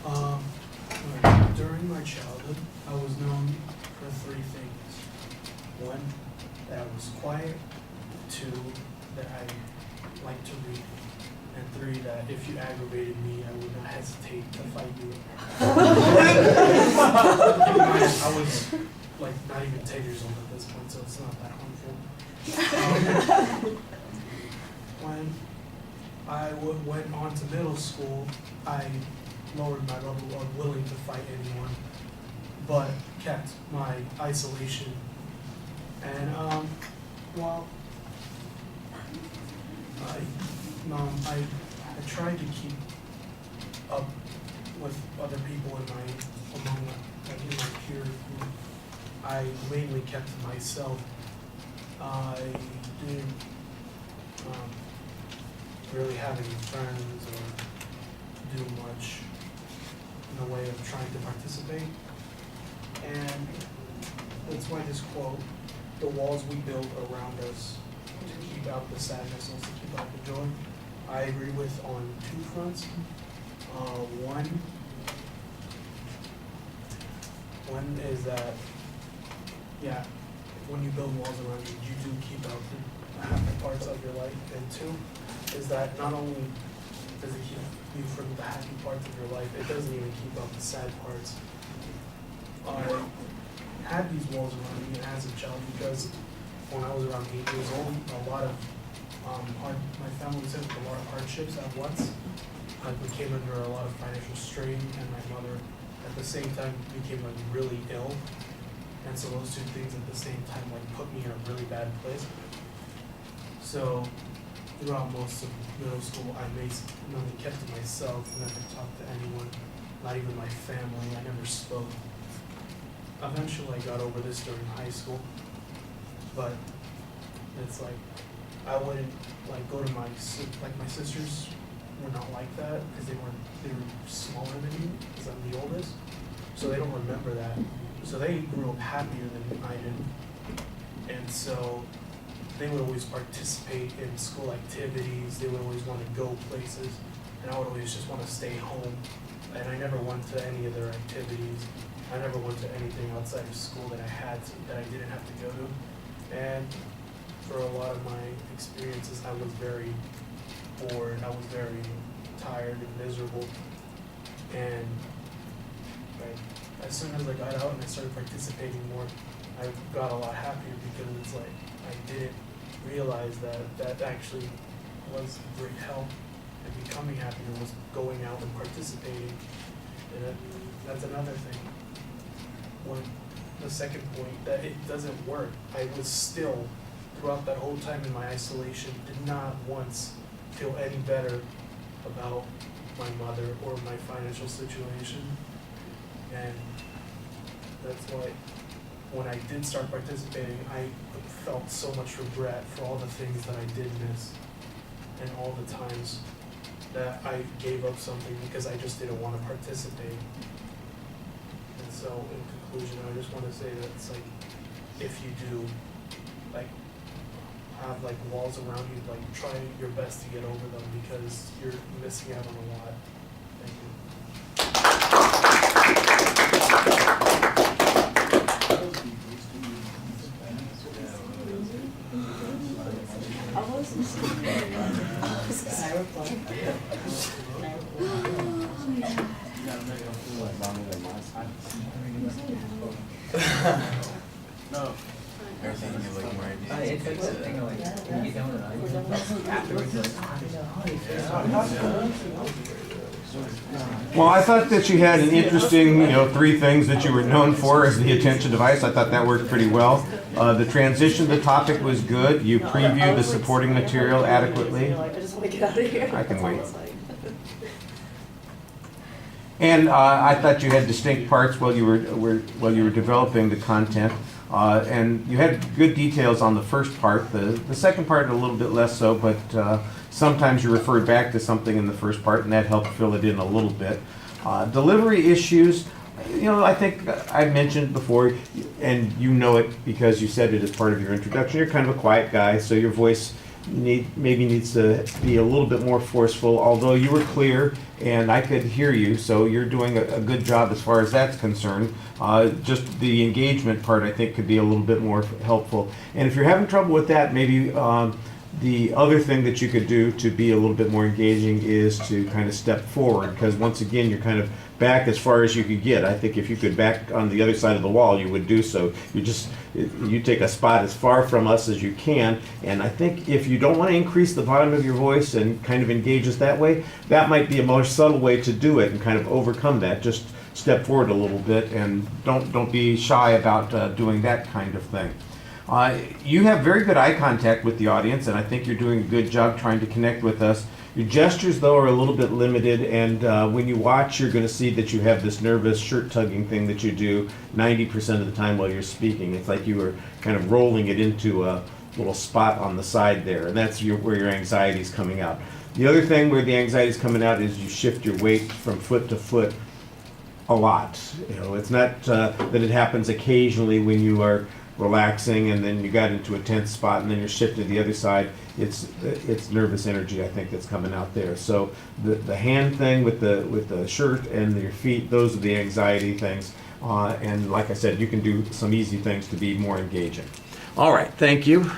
Um, During my childhood, I was known for three things. One, that I was quiet. Two, that I liked to read. And three, that if you aggravated me, I would not hesitate to fight you. I was like not even 10 years old at this point, so it's not that harmful. When I went on to middle school, I lowered my level of willing to fight anyone, but kept my isolation. And well, I tried to keep up with other people in my in my peer group. I mainly kept to myself. I didn't really have any friends or do much in the way of trying to participate. And that's why this quote, "The walls we build around us to keep out the sadness and to keep out the joy," I agree with on two fronts. One is that, yeah, when you build walls around you, you do keep out the happy parts of your life. And two is that not only does it keep you from the happy parts of your life, it doesn't even keep out the sad parts. I had these walls around me as a child because when I was around 8 years old, a lot of my family was hit with a lot of hardships at once. I became under a lot of financial strain, and my mother at the same time became like really ill. And so those two things at the same time like put me in a really bad place. So throughout most of middle school, I mainly kept to myself, never talked to anyone, not even my family. I never spoke. Eventually, I got over this during high school, but it's like I wouldn't like go to my sisters were not like that because they were smaller than me because I'm the oldest, so they don't remember that. So they grew up happier than I did, and so they would always participate in school activities. They would always want to go places, and I would always just want to stay home. And I never went to any of their activities. I never went to anything outside of school that I didn't have to go to. And for a lot of my experiences, I was very bored. I was very tired and miserable. And as soon as I got out and I started participating more, I got a lot happier because it's like I didn't realize that actually was great help. And becoming happier was going out and participating. And that's another thing. The second point, that it doesn't work. I was still, throughout that whole time in my isolation, did not once feel any better about my mother or my financial situation. And that's why when I did start participating, I felt so much regret for all the things that I did miss and all the times that I gave up something because I just didn't want to participate. And so in conclusion, I just want to say that it's like, if you do have walls around you, try your best to get over them because you're missing out on a lot. Thank you. No. Everything you look more Well, I thought that you had an interesting, three things that you were known for as the attention device. I thought that worked pretty well. The transition to the topic was good. You previewed the supporting material adequately. I just want to get out of here. I can wait. And I thought you had distinct parts while you were developing the content. And you had good details on the first part. The second part a little bit less so, but sometimes you referred back to something in the first part, and that helped fill it in a little bit. Delivery issues, I think I mentioned before, and you know it because you said it as part of your introduction. You're kind of a quiet guy, so your voice maybe needs to be a little bit more forceful, although you were clear and I could hear you, so you're doing a good job as far as that's concerned. Just the engagement part, I think, could be a little bit more helpful. And if you're having trouble with that, maybe the other thing that you could do to be a little bit more engaging is to kind of step forward, because once again, you're kind of back as far as you could get. I think if you could back on the other side of the wall, you would do so. You take a spot as far from us as you can, and I think if you don't want to increase the volume of your voice and kind of engage us that way, that might be a more subtle way to do it and kind of overcome that. Just step forward a little bit and don't be shy about doing that kind of thing. You have very good eye contact with the audience, and I think you're doing a good job trying to connect with us. Your gestures, though, are a little bit limited, and when you watch, you're going to see that you have this nervous shirt-tugging thing that you do 90% of the time while you're speaking. It's like you were kind of rolling it into a little spot on the side there, and that's where your anxiety is coming out. The other thing where the anxiety is coming out is you shift your weight from foot to foot a lot. You know, it's not that it happens occasionally when you are relaxing and then you got into a tense spot and then you're shifted to the other side. It's nervous energy, I think, that's coming out there. So the hand thing with the shirt and your feet, those are the anxiety things. And like I said, you can do some easy things to be more engaging. All right, thank you.